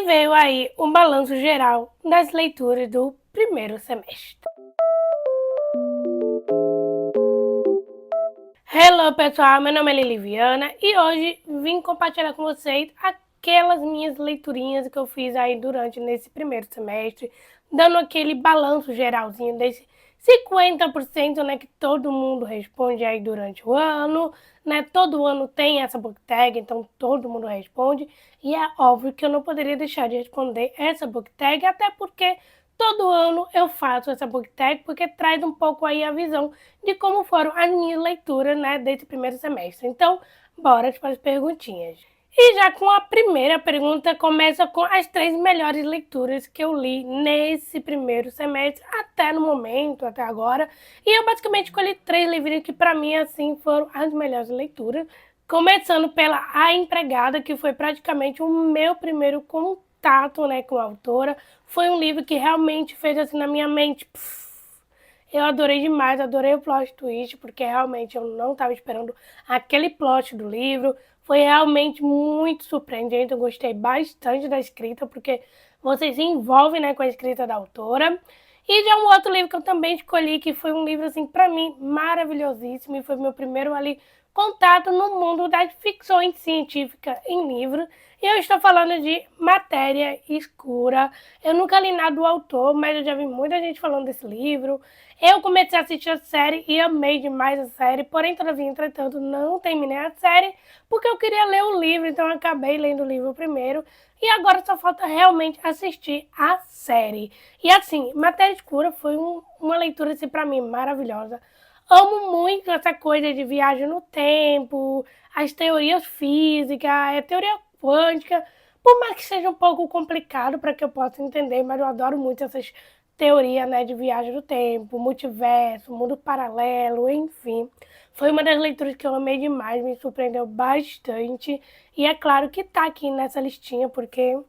veio aí um balanço geral das leituras do primeiro semestre. Hello pessoal, meu nome é Liliviana e hoje vim compartilhar com vocês aquelas minhas leiturinhas que eu fiz aí nesse primeiro semestre, dando aquele balanço geralzinho desse 50%, né, que todo mundo responde aí durante o ano, né, todo ano tem essa book tag, então todo mundo responde, e é óbvio que eu não poderia deixar de responder essa book tag, até porque todo ano eu faço essa book tag, porque traz um pouco aí a visão de como foram as minhas leituras, né, desse primeiro semestre. Então, bora para as perguntinhas. E já com a primeira pergunta, começa com as 3 melhores leituras que eu li nesse primeiro semestre, até no momento, até agora. E eu basicamente escolhi 3 livrinhos que para mim, assim, foram as melhores leituras. Começando pela A Empregada, que foi praticamente o meu primeiro contato, né, com a autora. Foi um livro que realmente fez assim na minha mente. Eu adorei demais, adorei o plot twist, porque realmente eu não estava esperando aquele plot do livro. Foi realmente muito surpreendente, eu gostei bastante da escrita, porque você se envolve, né, com a escrita da autora. E já um outro livro que eu também escolhi, que foi um livro, assim, para mim, maravilhosíssimo, e foi meu primeiro ali contato no mundo das ficções científicas em livro. E eu estou falando de Matéria Escura. Eu nunca li nada do autor, mas eu já vi muita gente falando desse livro. Eu comecei a assistir a série e amei demais a série, porém, todavia, entretanto, não terminei a série, porque eu queria ler o livro, então eu acabei lendo o livro primeiro, e agora só falta realmente assistir a série. E assim, Matéria Escura foi uma leitura, assim, pra mim, maravilhosa. Amo muito essa coisa de viagem no tempo, as teorias físicas, a teoria quântica, por mais que seja um pouco complicado para que eu possa entender, mas eu adoro muito essas teorias, né, de viagem no tempo, multiverso, mundo paralelo, enfim. Foi uma das leituras que eu amei demais, me surpreendeu bastante. E é claro que tá aqui nessa listinha, porque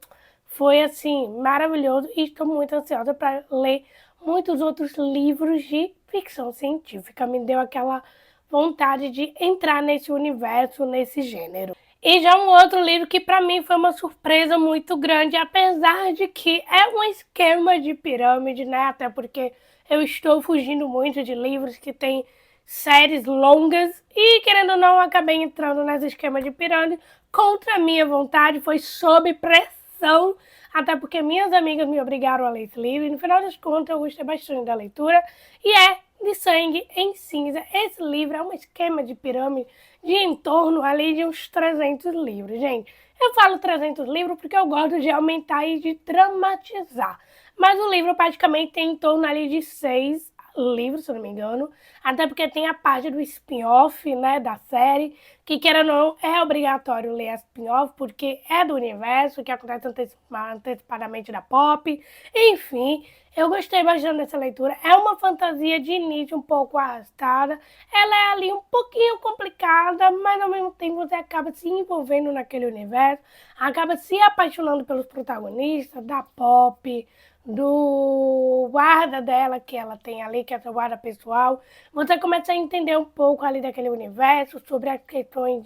foi, assim, maravilhoso e estou muito ansiosa para ler muitos outros livros de ficção científica. Me deu aquela vontade de entrar nesse universo, nesse gênero. E já um outro livro que para mim foi uma surpresa muito grande, apesar de que é um esquema de pirâmide, né? Até porque eu estou fugindo muito de livros que têm séries longas e, querendo ou não, eu acabei entrando nesse esquema de pirâmide contra a minha vontade, foi sob pressão, até porque minhas amigas me obrigaram a ler esse livro e, no final das contas, eu gostei bastante da leitura, e é De Sangue em Cinza. Esse livro é um esquema de pirâmide de em torno ali de uns 300 livros, gente. Eu falo 300 livros porque eu gosto de aumentar e de dramatizar. Mas o livro praticamente tem em torno ali de 6 livros, se eu não me engano. Até porque tem a parte do spin-off, né, da série, que, querendo ou não, é obrigatório ler a spin-off, porque é do universo, que acontece antecipadamente da Pop. Enfim, eu gostei bastante dessa leitura. É uma fantasia de início um pouco arrastada. Ela é ali um pouquinho complicada, mas ao mesmo tempo você acaba se envolvendo naquele universo, acaba se apaixonando pelos protagonistas, da Pop, do guarda dela que ela tem ali, que é seu guarda pessoal. Você começa a entender um pouco ali daquele universo, sobre as questões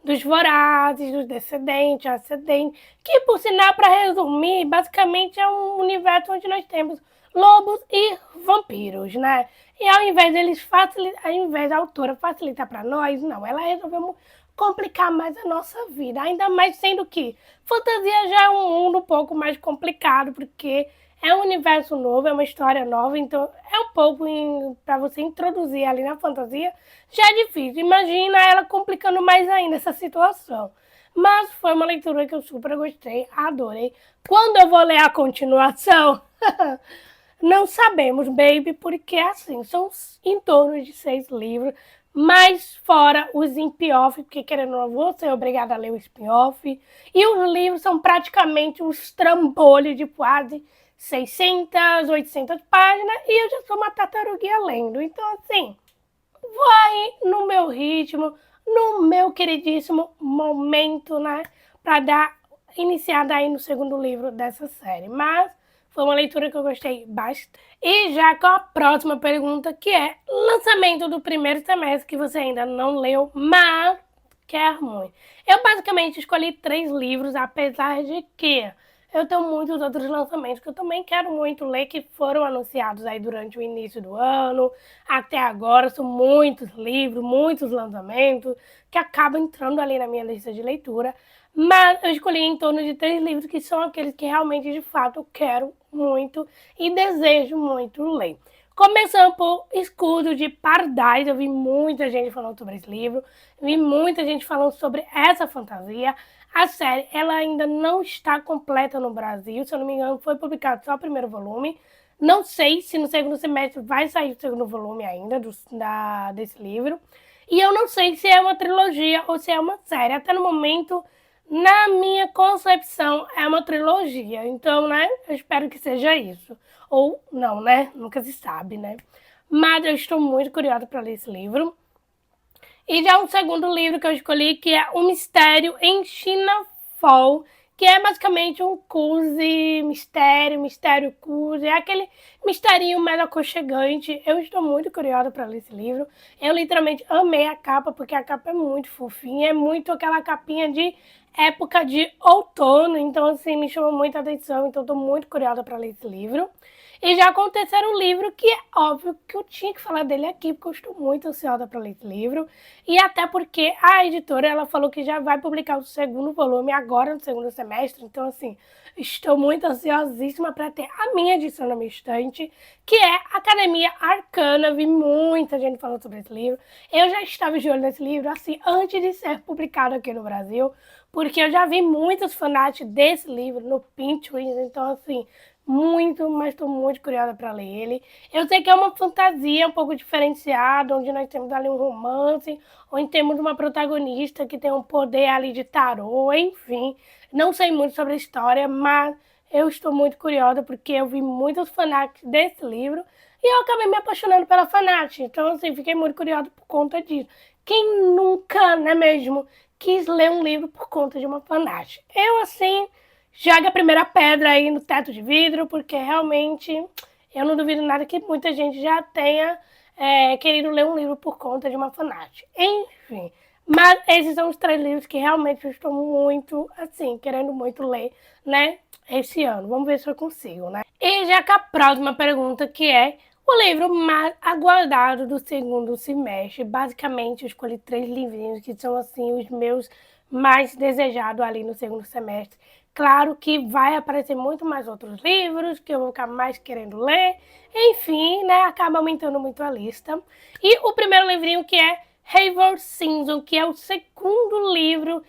dos vorazes, dos descendentes, ascendentes, que, por sinal, para resumir, basicamente é um universo onde nós temos lobos e vampiros, né? E ao invés da autora facilitar para nós, não, ela resolveu complicar mais a nossa vida, ainda mais sendo que fantasia já é um mundo um pouco mais complicado, porque é um universo novo, é uma história nova, então é um pouco para você introduzir ali na fantasia, já é difícil. Imagina ela complicando mais ainda essa situação. Mas foi uma leitura que eu super gostei, adorei. Quando eu vou ler a continuação, não sabemos, baby, porque assim, são em torno de 6 livros, mas fora os spin-off, porque querendo ou não, vou ser obrigada a ler o spin-off. E os livros são praticamente uns trambolhos de quase 600, 800 páginas, e eu já sou uma tartaruguinha lendo. Então, assim, vai no meu ritmo, no meu queridíssimo momento, né, para dar iniciada aí no segundo livro dessa série. Mas foi uma leitura que eu gostei bastante. E já com a próxima pergunta, que é lançamento do primeiro semestre, que você ainda não leu, mas quer muito. Eu basicamente escolhi 3 livros, apesar de que eu tenho muitos outros lançamentos que eu também quero muito ler, que foram anunciados aí durante o início do ano, até agora. São muitos livros, muitos lançamentos, que acabam entrando ali na minha lista de leitura. Mas eu escolhi em torno de 3 livros que são aqueles que realmente, de fato, eu quero muito e desejo muito ler. Começando por Escudo de Pardais, eu vi muita gente falando sobre esse livro, vi muita gente falando sobre essa fantasia. A série, ela ainda não está completa no Brasil, se eu não me engano, foi publicado só o primeiro volume. Não sei se no segundo semestre vai sair o segundo volume ainda desse livro. E eu não sei se é uma trilogia ou se é uma série. Até no momento, na minha concepção, é uma trilogia. Então, né, eu espero que seja isso. Ou não, né? Nunca se sabe, né? Mas eu estou muito curiosa para ler esse livro. E já um segundo livro que eu escolhi, que é O Mistério em Chinafall, que é basicamente um cozy, mistério cozy, é aquele misterinho mais aconchegante. Eu estou muito curiosa para ler esse livro. Eu literalmente amei a capa, porque a capa é muito fofinha, é muito aquela capinha de época de outono, então assim, me chamou muita atenção, então estou muito curiosa para ler esse livro. E já com o terceiro livro, que é óbvio que eu tinha que falar dele aqui, porque eu estou muito ansiosa para ler esse livro. E até porque a editora, ela falou que já vai publicar o segundo volume agora no segundo semestre. Então, assim, estou muito ansiosíssima para ter a minha edição na minha estante, que é Academia Arcana. Vi muita gente falando sobre esse livro. Eu já estava de olho nesse livro, assim, antes de ser publicado aqui no Brasil, porque eu já vi muitos fanarts desse livro no Pinterest. Então, assim, mas estou muito curiosa para ler ele. Eu sei que é uma fantasia um pouco diferenciada, onde nós temos ali um romance, onde temos uma protagonista que tem um poder ali de tarô, enfim. Não sei muito sobre a história, mas eu estou muito curiosa porque eu vi muitos fanarts desse livro e eu acabei me apaixonando pela fanart. Então, assim, fiquei muito curiosa por conta disso. Quem nunca, né mesmo, quis ler um livro por conta de uma fanart? Eu, assim, joga a primeira pedra aí no teto de vidro, porque realmente eu não duvido nada que muita gente já tenha querido ler um livro por conta de uma fanart. Enfim, mas esses são os 3 livros que realmente eu estou muito, assim, querendo muito ler, né, esse ano. Vamos ver se eu consigo, né? E já com a próxima pergunta, que é o livro mais aguardado do segundo semestre. Basicamente, eu escolhi 3 livrinhos que são, assim, os meus mais desejados ali no segundo semestre. Claro que vai aparecer muito mais outros livros, que eu vou ficar mais querendo ler. Enfim, né, acaba aumentando muito a lista. E o primeiro livrinho, que é Eivor Simpson, que é o segundo livro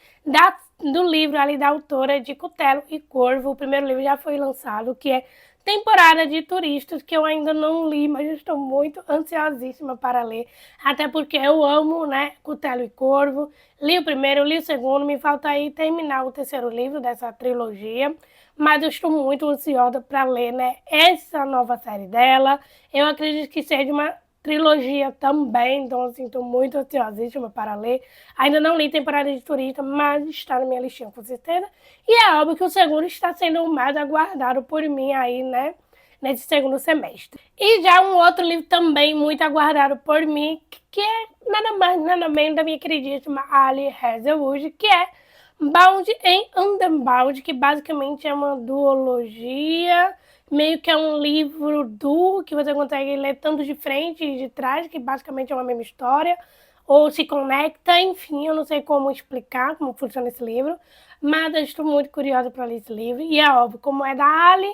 do livro ali da autora de Cutelo e Corvo. O primeiro livro já foi lançado, que é Temporada de Turistas, que eu ainda não li, mas estou muito ansiosíssima para ler, até porque eu amo, né, Cutelo e Corvo. Li o primeiro, li o segundo, me falta aí terminar o terceiro livro dessa trilogia, mas eu estou muito ansiosa para ler, né, essa nova série dela. Eu acredito que seja uma trilogia também, então assim, estou muito ansiosíssima para ler. Ainda não li Temporada de Turista, mas está na minha listinha com certeza. E é óbvio que o segundo está sendo o mais aguardado por mim aí, né, nesse segundo semestre. E já um outro livro também muito aguardado por mim, que é nada mais, nada menos da minha queridíssima Ali Hazelwood, que é Bound and Unbound, que basicamente é uma duologia, meio que é um livro duo que você consegue ler tanto de frente e de trás, que basicamente é uma mesma história, ou se conecta, enfim, eu não sei como explicar como funciona esse livro, mas eu estou muito curiosa para ler esse livro, e é óbvio, como é da Ali,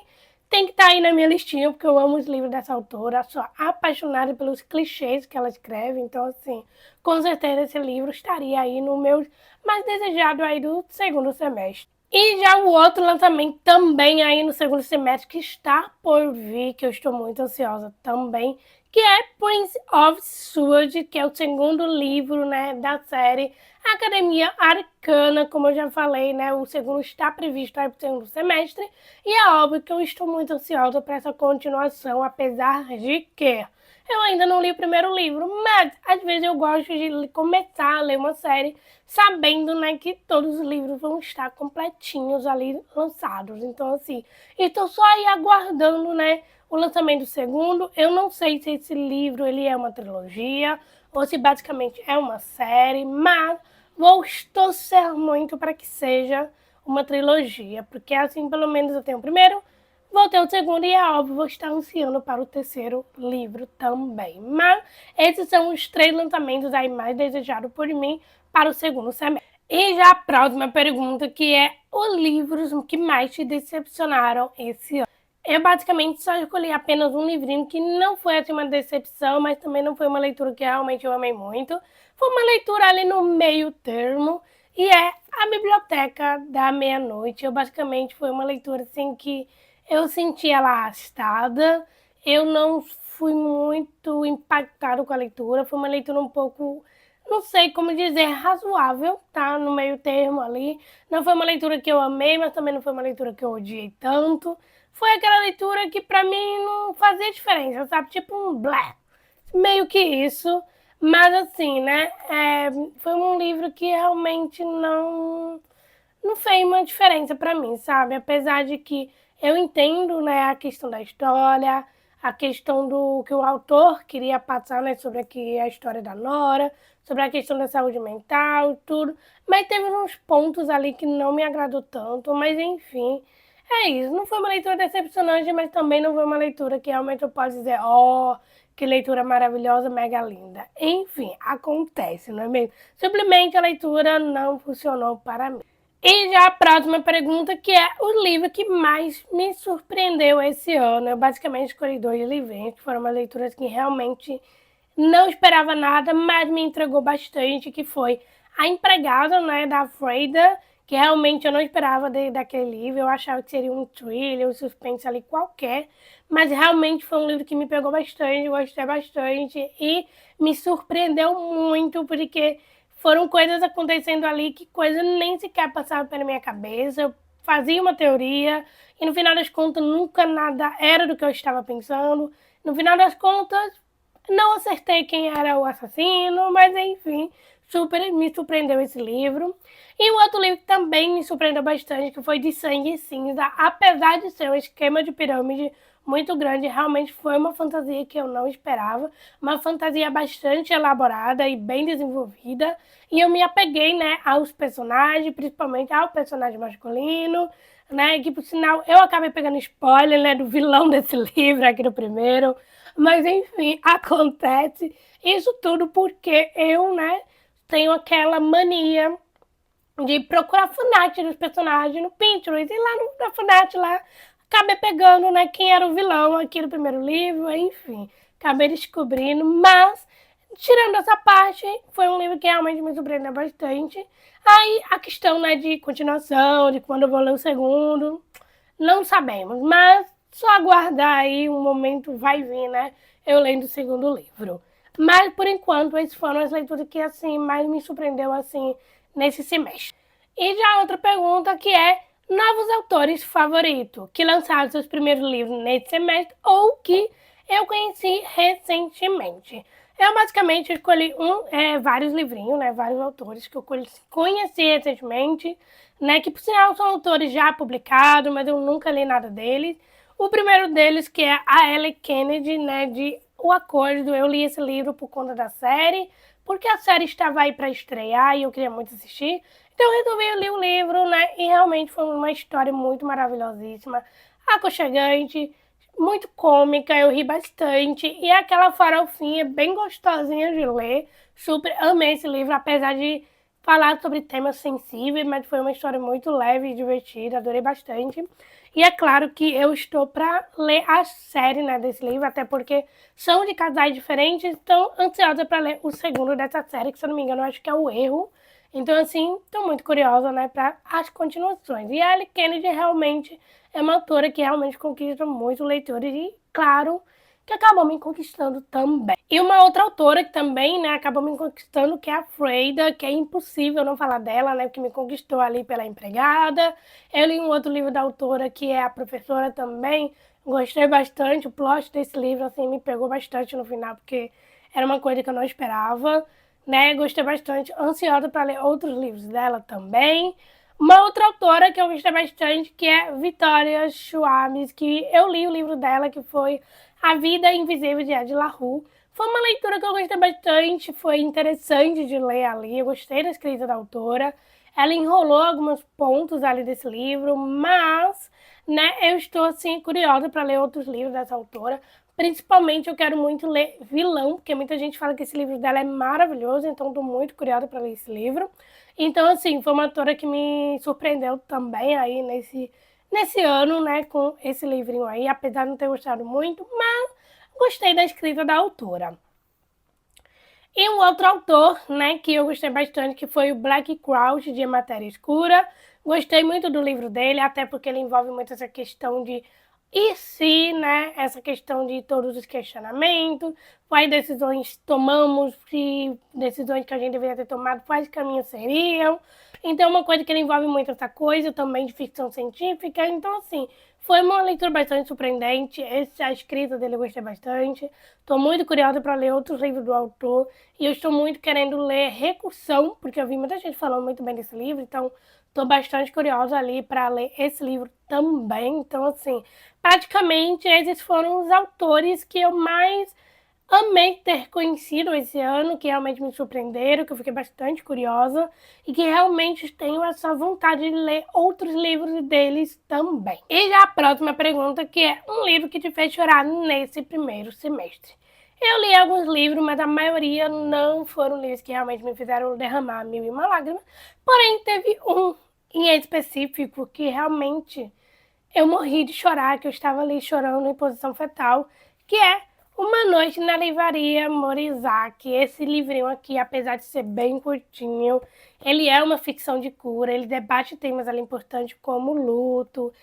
tem que estar aí na minha listinha, porque eu amo os livros dessa autora, sou apaixonada pelos clichês que ela escreve, então assim, com certeza esse livro estaria aí no meu mais desejado aí do segundo semestre. E já o outro lançamento também aí no segundo semestre, que está por vir, que eu estou muito ansiosa também, que é Prince of Sword, que é o segundo livro, né, da série Academia Arcana. Como eu já falei, né, o segundo está previsto aí para o segundo semestre, e é óbvio que eu estou muito ansiosa para essa continuação, apesar de que eu ainda não li o primeiro livro, mas às vezes eu gosto de começar a ler uma série sabendo, né, que todos os livros vão estar completinhos ali lançados. Então, assim, estou só aí aguardando, né, o lançamento do segundo. Eu não sei se esse livro ele é uma trilogia ou se basicamente é uma série, mas vou torcer muito para que seja uma trilogia, porque assim pelo menos eu tenho o primeiro, vou ter o segundo e é óbvio, vou estar ansiando para o terceiro livro também. Mas esses são os 3 lançamentos aí mais desejados por mim para o segundo semestre. E já a próxima pergunta, que é os livros que mais te decepcionaram esse ano. Eu basicamente só escolhi apenas um livrinho que não foi assim uma decepção, mas também não foi uma leitura que realmente eu amei muito. Foi uma leitura ali no meio termo, e é A Biblioteca da Meia-Noite. Eu basicamente foi uma leitura assim que eu senti ela arrastada, eu não fui muito impactado com a leitura, foi uma leitura um pouco, não sei como dizer, razoável, tá? No meio termo ali. Não foi uma leitura que eu amei, mas também não foi uma leitura que eu odiei tanto. Foi aquela leitura que pra mim não fazia diferença, sabe? Tipo um blé. Meio que isso. Mas assim, né? Foi um livro que realmente não fez uma diferença pra mim, sabe? Apesar de que eu entendo, né, a questão da história, a questão do que o autor queria passar, né, sobre aqui a história da Nora, sobre a questão da saúde mental e tudo, mas teve uns pontos ali que não me agradou tanto, mas enfim, é isso. Não foi uma leitura decepcionante, mas também não foi uma leitura que realmente eu posso dizer, ó, que leitura maravilhosa, mega linda. Enfim, acontece, não é mesmo? Simplesmente a leitura não funcionou para mim. E já a próxima pergunta, que é o livro que mais me surpreendeu esse ano. Eu basicamente escolhi 2 livrinhos, que foram uma leituras que realmente não esperava nada, mas me entregou bastante, que foi A Empregada, né, da Freida, que realmente eu não esperava daquele livro. Eu achava que seria um thriller, um suspense ali qualquer, mas realmente foi um livro que me pegou bastante, gostei bastante e me surpreendeu muito, porque foram coisas acontecendo ali que coisa nem sequer passava pela minha cabeça. Eu fazia uma teoria e no final das contas nunca nada era do que eu estava pensando. No final das contas, não acertei quem era o assassino, mas enfim, super me surpreendeu esse livro. E o outro livro que também me surpreendeu bastante, que foi De Sangue e Cinza, apesar de ser um esquema de pirâmide muito grande, realmente foi uma fantasia que eu não esperava, uma fantasia bastante elaborada e bem desenvolvida, e eu me apeguei, né, aos personagens, principalmente ao personagem masculino, né, que por sinal eu acabei pegando spoiler, né, do vilão desse livro aqui no primeiro, mas enfim, acontece isso tudo porque eu, né, tenho aquela mania de procurar fanart dos personagens no Pinterest, e lá na fanart lá acabei pegando, né, quem era o vilão aqui no primeiro livro, enfim, acabei descobrindo, mas tirando essa parte, foi um livro que realmente me surpreendeu bastante. Aí a questão, né, de continuação, de quando eu vou ler o segundo, não sabemos, mas só aguardar aí, um momento vai vir, né, eu lendo o segundo livro. Mas por enquanto, essas foram as leituras que assim mais me surpreendeu assim nesse semestre. E já outra pergunta, que é novos autores favoritos que lançaram seus primeiros livros nesse semestre ou que eu conheci recentemente. Eu basicamente escolhi vários livrinhos, né, vários autores que eu conheci recentemente, né, que por sinal são autores já publicados, mas eu nunca li nada deles. O primeiro deles, que é a Ellie Kennedy, né, de O Acordo. Eu li esse livro por conta da série, porque a série estava aí para estrear e eu queria muito assistir. Então eu resolvi ler o livro, né, e realmente foi uma história muito maravilhosíssima, aconchegante, muito cômica, eu ri bastante, e é aquela farofinha bem gostosinha de ler. Super amei esse livro, apesar de falar sobre temas sensíveis, mas foi uma história muito leve e divertida, adorei bastante. E é claro que eu estou para ler a série, né, desse livro, até porque são de casais diferentes, então ansiosa para ler o segundo dessa série, que se eu não me engano, eu acho que é O Erro. Então, assim, estou muito curiosa, né, para as continuações. E a Ellie Kennedy realmente é uma autora que realmente conquista muito leitores e, claro, que acabou me conquistando também. E uma outra autora que também, né, acabou me conquistando, que é a Freida, que é impossível não falar dela, né, que me conquistou ali pela Empregada. Eu li um outro livro da autora, que é A Professora também, gostei bastante, o plot desse livro, assim, me pegou bastante no final, porque era uma coisa que eu não esperava, né, gostei bastante, ansiosa para ler outros livros dela também. Uma outra autora que eu gostei bastante, que é Victoria Schwab, que eu li o livro dela, que foi A Vida Invisível de Ed La Rue. Foi uma leitura que eu gostei bastante, foi interessante de ler ali, eu gostei da escrita da autora. Ela enrolou alguns pontos ali desse livro, mas, né, eu estou, assim, curiosa para ler outros livros dessa autora. Principalmente eu quero muito ler Vilão, porque muita gente fala que esse livro dela é maravilhoso, então estou muito curiosa para ler esse livro. Então, assim, foi uma autora que me surpreendeu também aí nesse ano, né, com esse livrinho aí, apesar de não ter gostado muito, mas gostei da escrita da autora. E um outro autor, né, que eu gostei bastante, que foi o Black Crouch, de Matéria Escura. Gostei muito do livro dele, até porque ele envolve muito essa questão de e se, né, essa questão de todos os questionamentos, quais decisões tomamos, se decisões que a gente deveria ter tomado, quais caminhos seriam. Então, uma coisa que ele envolve muito essa coisa, também de ficção científica. Então, assim, foi uma leitura bastante surpreendente. A escrita dele eu gostei bastante. Estou muito curiosa para ler outros livros do autor. E eu estou muito querendo ler Recursão, porque eu vi muita gente falando muito bem desse livro. Então, estou bastante curiosa ali para ler esse livro também. Então, assim, praticamente esses foram os autores que eu mais amei ter conhecido esse ano, que realmente me surpreenderam, que eu fiquei bastante curiosa e que realmente tenho essa vontade de ler outros livros deles também. E já a próxima pergunta, que é um livro que te fez chorar nesse primeiro semestre. Eu li alguns livros, mas a maioria não foram livros que realmente me fizeram derramar mil e uma lágrimas, porém teve um em específico que realmente eu morri de chorar, que eu estava ali chorando em posição fetal, que é Uma Noite na Livraria Morizaki. Esse livrinho aqui, apesar de ser bem curtinho, ele é uma ficção de cura, ele debate temas ali importantes como luto,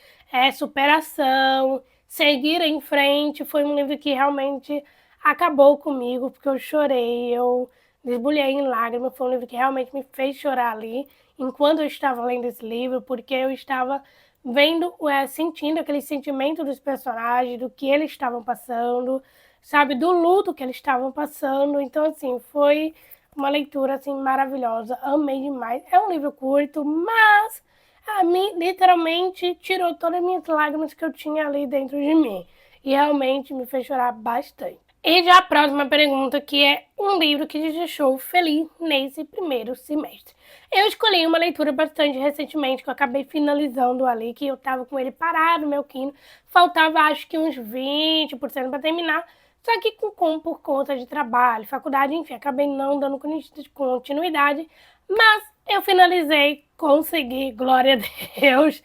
superação, seguir em frente. Foi um livro que realmente acabou comigo, porque eu chorei, eu desbulhei em lágrimas. Foi um livro que realmente me fez chorar ali, enquanto eu estava lendo esse livro, porque eu estava vendo, sentindo aquele sentimento dos personagens, do que eles estavam passando, sabe, do luto que eles estavam passando. Então, assim, foi uma leitura, assim, maravilhosa, amei demais. É um livro curto, mas a mim, literalmente, tirou todas as minhas lágrimas que eu tinha ali dentro de mim, e realmente me fez chorar bastante. E já a próxima pergunta, que é um livro que te deixou feliz nesse primeiro semestre. Eu escolhi uma leitura bastante recentemente, que eu acabei finalizando ali, que eu tava com ele parado no meu Kindle. Faltava acho que uns 20% para terminar, só que por conta de trabalho, faculdade, enfim, acabei não dando continuidade, mas eu finalizei, consegui, glória a Deus,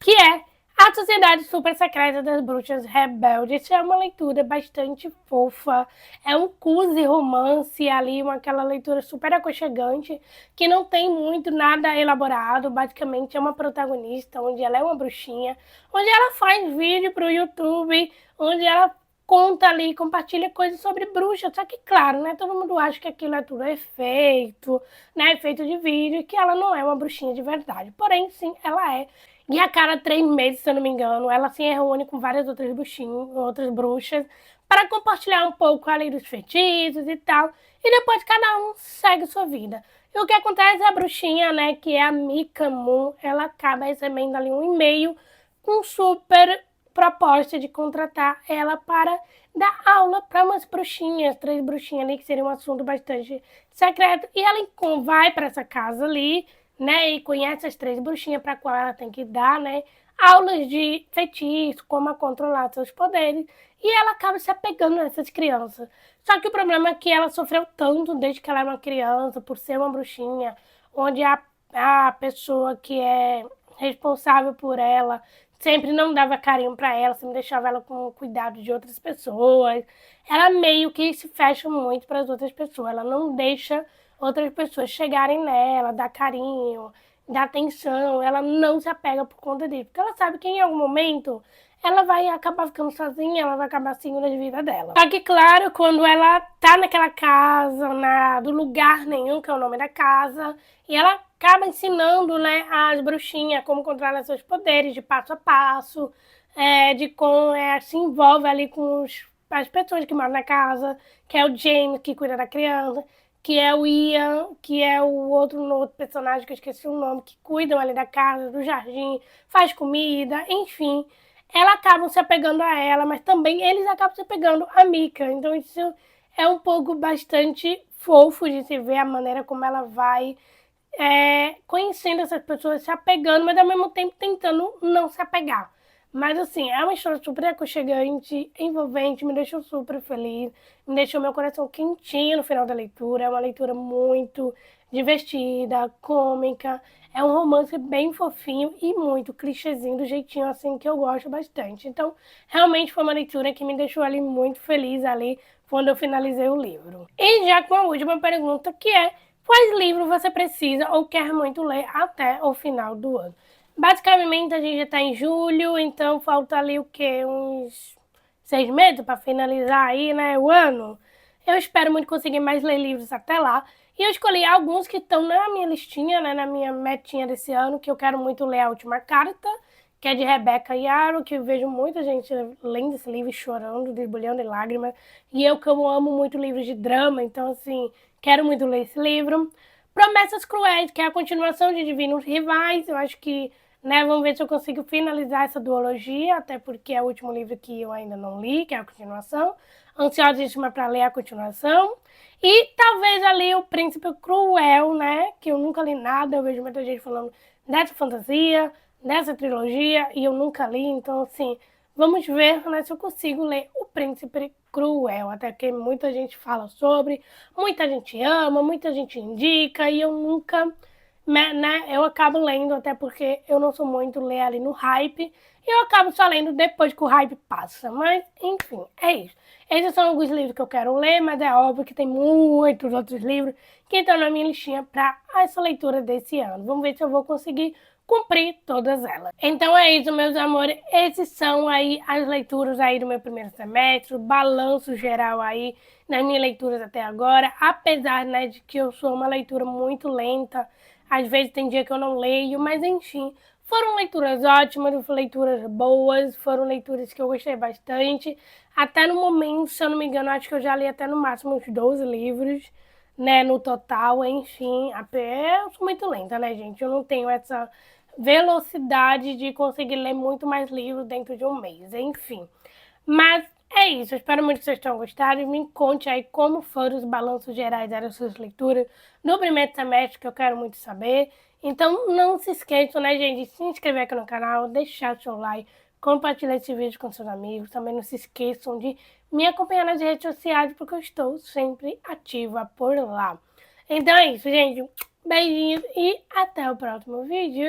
que é A Sociedade Super Secreta das Bruxas Rebeldes. É uma leitura bastante fofa, é um cozy romance ali, aquela leitura super aconchegante, que não tem muito nada elaborado. Basicamente é uma protagonista, onde ela é uma bruxinha, onde ela faz vídeo pro YouTube, onde ela conta ali, compartilha coisas sobre bruxas. Só que, claro, né, todo mundo acha que aquilo é tudo efeito, né, efeito de vídeo, e que ela não é uma bruxinha de verdade. Porém, sim, ela é. E a cada 3 meses, se eu não me engano, ela se reúne com várias outras bruxas, para compartilhar um pouco ali dos feitiços e tal. E depois cada um segue sua vida. E o que acontece é a bruxinha, né, que é a Mika Moon, ela acaba recebendo ali um e-mail com super proposta de contratar ela para dar aula para umas bruxinhas, 3 bruxinhas ali, que seria um assunto bastante secreto. E ela vai para essa casa ali, né, e conhece as 3 bruxinhas para qual ela tem que dar, né, aulas de feitiço, como a controlar seus poderes, e ela acaba se apegando a essas crianças. Só que o problema é que ela sofreu tanto desde que ela era uma criança, por ser uma bruxinha, onde a pessoa que é responsável por ela sempre não dava carinho para ela, sempre deixava ela com o cuidado de outras pessoas. Ela meio que se fecha muito para as outras pessoas, ela não deixa outras pessoas chegarem nela, dar carinho, dar atenção. Ela não se apega por conta disso, porque ela sabe que em algum momento ela vai acabar ficando sozinha, ela vai acabar seguindo a vida dela. Só que, claro, quando ela tá naquela casa, do lugar nenhum, que é o nome da casa, e ela acaba ensinando, né, as bruxinhas como controlar seus poderes de passo a passo, de como se envolve ali com as pessoas que moram na casa, que é o James, que cuida da criança, que é o Ian, que é o outro personagem que eu esqueci o nome, que cuidam ali da casa, do jardim, faz comida, enfim. Ela acabam se apegando a ela, mas também eles acabam se apegando a Mika. Então isso é um pouco bastante fofo de se ver a maneira como ela vai conhecendo essas pessoas, se apegando, mas ao mesmo tempo tentando não se apegar. Mas assim, é uma história super aconchegante, envolvente, me deixou super feliz, me deixou meu coração quentinho no final da leitura. É uma leitura muito divertida, cômica, é um romance bem fofinho e muito clichêzinho, do jeitinho assim que eu gosto bastante. Então, realmente foi uma leitura que me deixou ali muito feliz ali quando eu finalizei o livro. E já com a última pergunta, que é: quais livros você precisa ou quer muito ler até o final do ano? Basicamente, a gente já está em julho, então falta ali o quê? Uns 6 meses para finalizar aí, né, o ano. Eu espero muito conseguir mais ler livros até lá. E eu escolhi alguns que estão na minha listinha, né, na minha metinha desse ano, que eu quero muito ler A Última Carta, que é de Rebecca Yarrow, que eu vejo muita gente lendo esse livro e chorando, debulhando em lágrimas. E eu que eu amo muito livros de drama, então assim, quero muito ler esse livro. Promessas Cruéis, que é a continuação de Divinos Rivais. Eu acho que, né, vamos ver se eu consigo finalizar essa duologia, até porque é o último livro que eu ainda não li, que é a continuação. Ansiosíssima para ler a continuação. E talvez ali o Príncipe Cruel, né, que eu nunca li nada, eu vejo muita gente falando dessa fantasia, dessa trilogia, e eu nunca li, então assim, vamos ver, né, se eu consigo ler O Príncipe Cruel, até que muita gente fala sobre, muita gente ama, muita gente indica, e eu nunca, né, eu acabo lendo, até porque eu não sou muito ler ali no hype, e eu acabo só lendo depois que o hype passa, mas enfim, é isso. Esses são alguns livros que eu quero ler, mas é óbvio que tem muitos outros livros que estão na minha listinha para essa leitura desse ano. Vamos ver se eu vou conseguir cumprir todas elas. Então é isso, meus amores. Esses são aí as leituras aí do meu primeiro semestre, o balanço geral aí nas minhas leituras até agora. Apesar, né, de que eu sou uma leitura muito lenta, às vezes tem dia que eu não leio, mas enfim, foram leituras ótimas, leituras boas, foram leituras que eu gostei bastante. Até no momento, se eu não me engano, acho que eu já li até no máximo uns 12 livros, né, no total, enfim. Eu sou muito lenta, né, gente? Eu não tenho essa velocidade de conseguir ler muito mais livros dentro de um mês, enfim. Mas é isso, eu espero muito que vocês tenham gostado. Me conte aí como foram os balanços gerais das suas leituras no primeiro semestre, que eu quero muito saber. Então não se esqueçam, né, gente, de se inscrever aqui no canal, deixar o seu like, compartilhar esse vídeo com seus amigos. Também não se esqueçam de me acompanhar nas redes sociais, porque eu estou sempre ativa por lá. Então é isso, gente. Beijinhos e até o próximo vídeo.